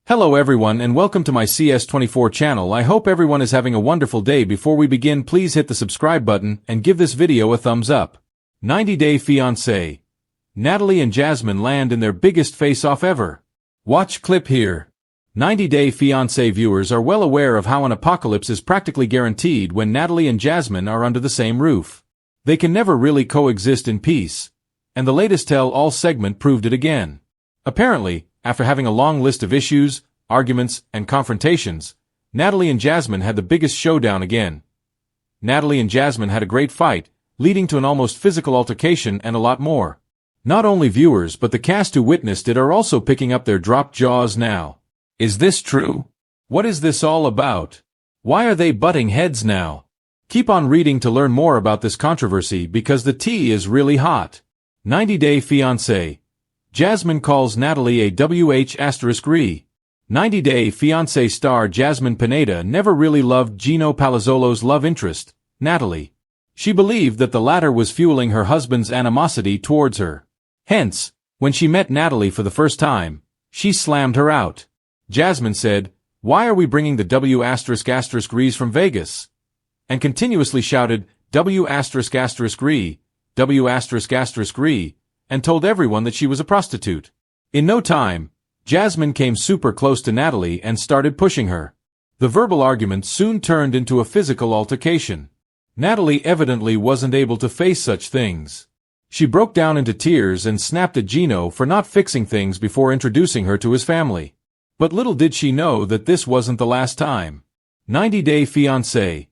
Hello everyone and welcome to my CS24 channel. I hope everyone is having a wonderful day. Before we begin, please hit the subscribe button and give this video a thumbs up. 90 Day Fiancé. Natalie and Jasmine land in their biggest face-off ever. Watch clip here. 90 Day Fiancé viewers are well aware of how an apocalypse is practically guaranteed when Natalie and Jasmine are under the same roof. They can never really coexist in peace, and the latest tell-all segment proved it again. Apparently, after having a long list of issues, arguments, and confrontations, Natalie and Jasmine had the biggest showdown again. Natalie and Jasmine had a great fight, leading to an almost physical altercation and a lot more. Not only viewers but the cast who witnessed it are also picking up their dropped jaws now. Is this true? What is this all about? Why are they butting heads now? Keep on reading to learn more about this controversy because the tea is really hot. 90 Day Fiancé. Jasmine calls Natalie a WH*re. 90 Day Fiancé star Jasmine Pineda never really loved Gino Palazzolo's love interest, Natalie. She believed that the latter was fueling her husband's animosity towards her. Hence, when she met Natalie for the first time, she slammed her out. Jasmine said, "Why are we bringing the W*************** from Vegas?" and continuously shouted, W*************, W********, and told everyone that she was a prostitute. In no time, Jasmine came super close to Natalie and started pushing her. The verbal argument soon turned into a physical altercation. Natalie evidently wasn't able to face such things. She broke down into tears and snapped at Gino for not fixing things before introducing her to his family. But little did she know that this wasn't the last time. 90 Day Fiancé.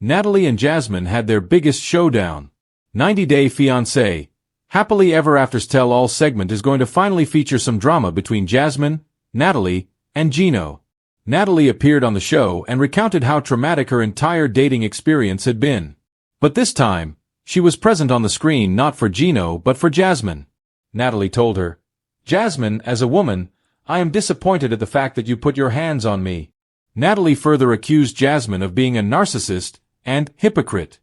Natalie and Jasmine had their biggest showdown. 90 Day Fiancé. Happily Ever After's tell-all segment is going to finally feature some drama between Jasmine, Natalie, and Gino. Natalie appeared on the show and recounted how traumatic her entire dating experience had been. But this time, she was present on the screen not for Gino but for Jasmine. Natalie told her, "Jasmine, as a woman, I am disappointed at the fact that you put your hands on me." Natalie further accused Jasmine of being a narcissist and hypocrite.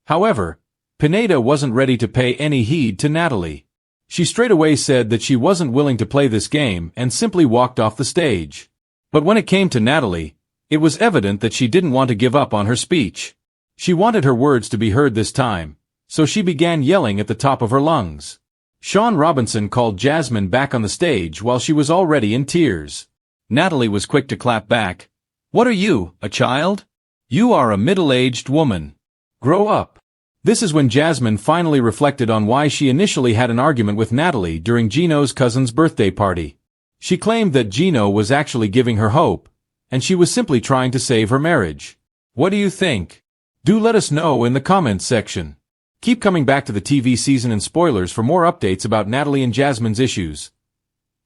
However, Pineda wasn't ready to pay any heed to Natalie. She straightaway said that she wasn't willing to play this game and simply walked off the stage. But when it came to Natalie, it was evident that she didn't want to give up on her speech. She wanted her words to be heard this time, so she began yelling at the top of her lungs. Sean Robinson called Jasmine back on the stage while she was already in tears. Natalie was quick to clap back. "What are you, a child? You are a middle-aged woman. Grow up." This is when Jasmine finally reflected on why she initially had an argument with Natalie during Gino's cousin's birthday party. She claimed that Gino was actually giving her hope, and she was simply trying to save her marriage. What do you think? Do let us know in the comments section. Keep coming back to the TV season and spoilers for more updates about Natalie and Jasmine's issues.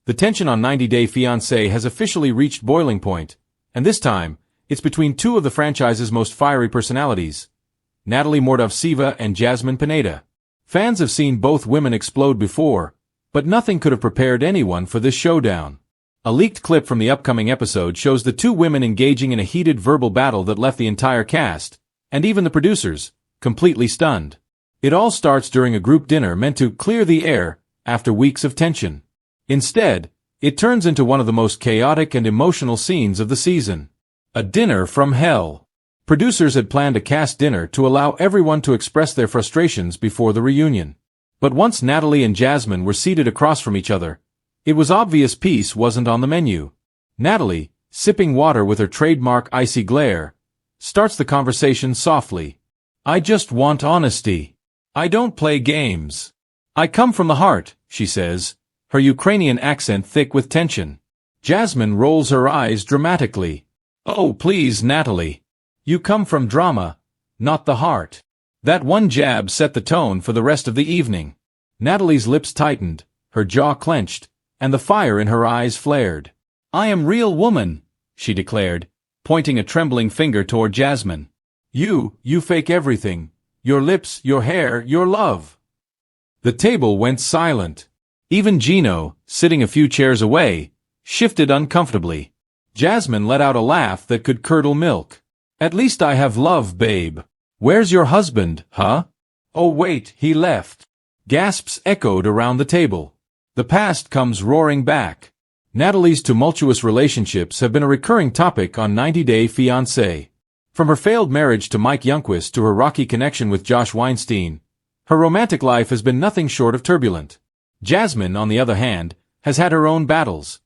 The tension on 90 Day Fiancé has officially reached boiling point, and this time, it's between two of the franchise's most fiery personalities, Natalie Mordovtseva and Jasmine Pineda. Fans have seen both women explode before, but nothing could have prepared anyone for this showdown. A leaked clip from the upcoming episode shows the two women engaging in a heated verbal battle that left the entire cast, and even the producers, completely stunned. It all starts during a group dinner meant to clear the air after weeks of tension. Instead, it turns into one of the most chaotic and emotional scenes of the season. A dinner from hell. Producers had planned a cast dinner to allow everyone to express their frustrations before the reunion. But once Natalie and Jasmine were seated across from each other, it was obvious peace wasn't on the menu. Natalie, sipping water with her trademark icy glare, starts the conversation softly. "I just want honesty. I don't play games. I come from the heart," she says, her Ukrainian accent thick with tension. Jasmine rolls her eyes dramatically. "Oh, please, Natalie. You come from drama, not the heart." That one jab set the tone for the rest of the evening. Natalie's lips tightened, her jaw clenched, and the fire in her eyes flared. "I am real woman," she declared, pointing a trembling finger toward Jasmine. You fake everything. Your lips, your hair, your love." The table went silent. Even Gino, sitting a few chairs away, shifted uncomfortably. Jasmine let out a laugh that could curdle milk. "At least I have love, babe. Where's your husband, huh? Oh wait, he left." Gasps echoed around the table. The past comes roaring back. Natalie's tumultuous relationships have been a recurring topic on 90 Day Fiancé. From her failed marriage to Mike Youngquist to her rocky connection with Josh Weinstein, her romantic life has been nothing short of turbulent. Jasmine, on the other hand, has had her own battles,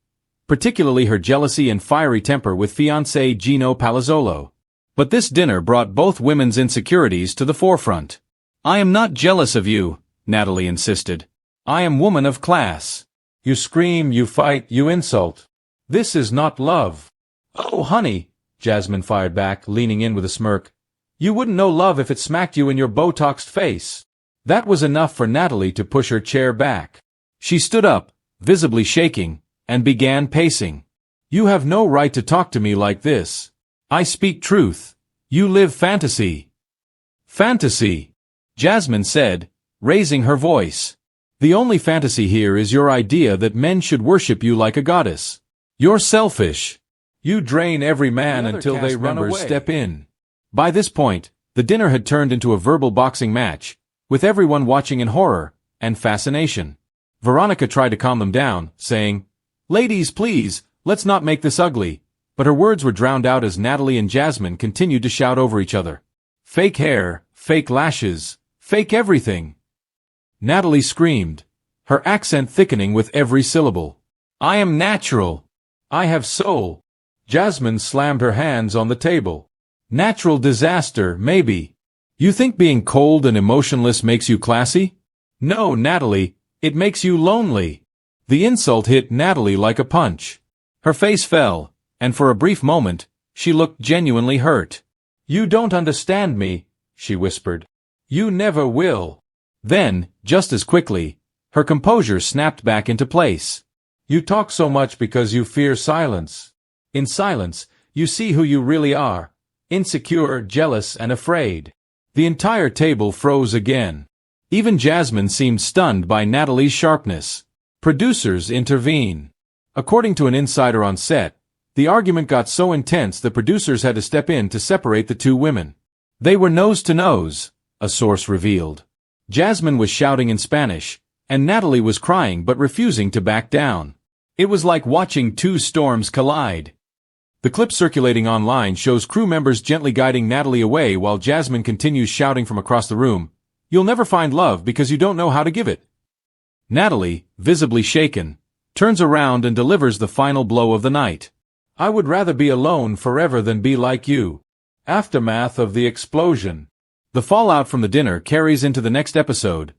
particularly her jealousy and fiery temper with fiancé Gino Palazzolo. But this dinner brought both women's insecurities to the forefront. "I am not jealous of you," Natalie insisted. "I am woman of class. You scream, you fight, you insult. This is not love." "Oh, honey," Jasmine fired back, leaning in with a smirk. "You wouldn't know love if it smacked you in your Botoxed face." That was enough for Natalie to push her chair back. She stood up, visibly shaking, and began pacing. "You have no right to talk to me like this. I speak truth. You live fantasy." "Fantasy," Jasmine said, raising her voice. "The only fantasy here is your idea that men should worship you like a goddess. You're selfish. You drain every man until they run away. Step in." By this point, the dinner had turned into a verbal boxing match, with everyone watching in horror and fascination. Veronica tried to calm them down, saying, "Ladies, please, let's not make this ugly," but her words were drowned out as Natalie and Jasmine continued to shout over each other. "Fake hair, fake lashes, fake everything." Natalie screamed, her accent thickening with every syllable. "I am natural. I have soul." Jasmine slammed her hands on the table. "Natural disaster, maybe. You think being cold and emotionless makes you classy? No, Natalie, it makes you lonely." The insult hit Natalie like a punch. Her face fell, and for a brief moment, she looked genuinely hurt. "You don't understand me," she whispered. "You never will." Then, just as quickly, her composure snapped back into place. "You talk so much because you fear silence. In silence, you see who you really are, insecure, jealous, and afraid." The entire table froze again. Even Jasmine seemed stunned by Natalie's sharpness. Producers intervene. According to an insider on set, the argument got so intense the producers had to step in to separate the two women. They were nose to nose, a source revealed. Jasmine was shouting in Spanish, and Natalie was crying but refusing to back down. It was like watching two storms collide. The clip circulating online shows crew members gently guiding Natalie away while Jasmine continues shouting from across the room, "You'll never find love because you don't know how to give it." Natalie, visibly shaken, turns around and delivers the final blow of the night. "I would rather be alone forever than be like you." Aftermath of the explosion. The fallout from the dinner carries into the next episode,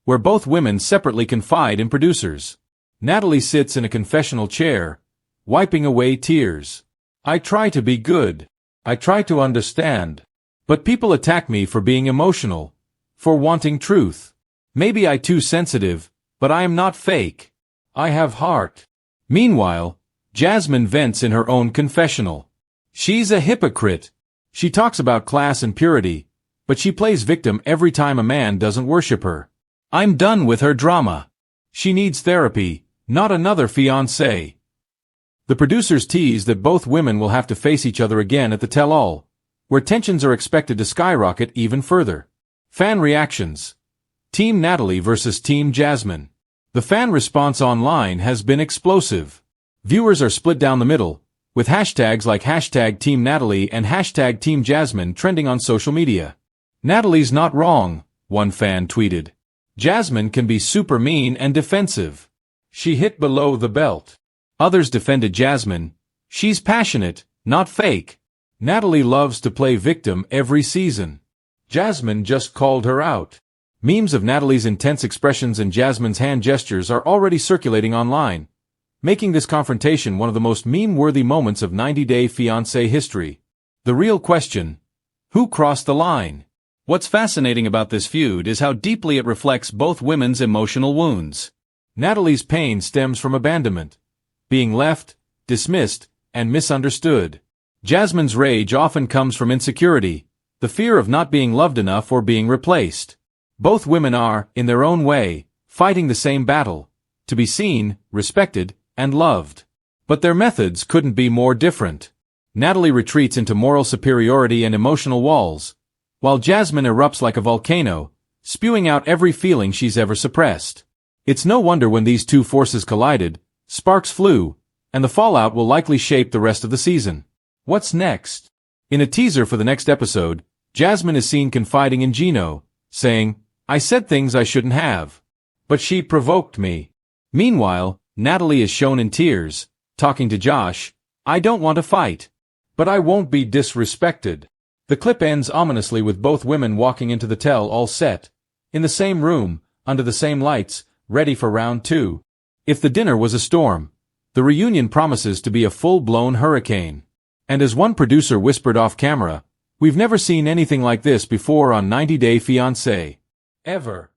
where both women separately confide in producers. Natalie sits in a confessional chair, wiping away tears. "I try to be good. I try to understand. But people attack me for being emotional, for wanting truth. Maybe I'm too sensitive, but I am not fake. I have heart." Meanwhile, Jasmine vents in her own confessional. She's a hypocrite. She talks about class and purity, but she plays victim every time a man doesn't worship her. "I'm done with her drama. She needs therapy, not another fiancé." The producers tease that both women will have to face each other again at the tell-all, where tensions are expected to skyrocket even further. Fan reactions. Team Natalie versus Team Jasmine. The fan response online has been explosive. Viewers are split down the middle, with hashtags like #TeamNatalie and #TeamJasmine trending on social media. "Natalie's not wrong," one fan tweeted. "Jasmine can be super mean and defensive. She hit below the belt." Others defended Jasmine. "She's passionate, not fake. Natalie loves to play victim every season. Jasmine just called her out." Memes of Natalie's intense expressions and Jasmine's hand gestures are already circulating online, making this confrontation one of the most meme-worthy moments of 90 Day Fiancé history. The real question: who crossed the line? What's fascinating about this feud is how deeply it reflects both women's emotional wounds. Natalie's pain stems from abandonment, being left, dismissed, and misunderstood. Jasmine's rage often comes from insecurity, the fear of not being loved enough or being replaced. Both women are, in their own way, fighting the same battle, to be seen, respected, and loved. But their methods couldn't be more different. Natalie retreats into moral superiority and emotional walls, while Jasmine erupts like a volcano, spewing out every feeling she's ever suppressed. It's no wonder when these two forces collided, sparks flew, and the fallout will likely shape the rest of the season. What's next? In a teaser for the next episode, Jasmine is seen confiding in Gino, saying, "I said things I shouldn't have. But she provoked me." Meanwhile, Natalie is shown in tears, talking to Josh, "I don't want to fight. But I won't be disrespected." The clip ends ominously with both women walking into the tell-all set, in the same room, under the same lights, ready for round 2. If the dinner was a storm, the reunion promises to be a full-blown hurricane. And as one producer whispered off camera, "We've never seen anything like this before on 90 Day Fiancé. Ever."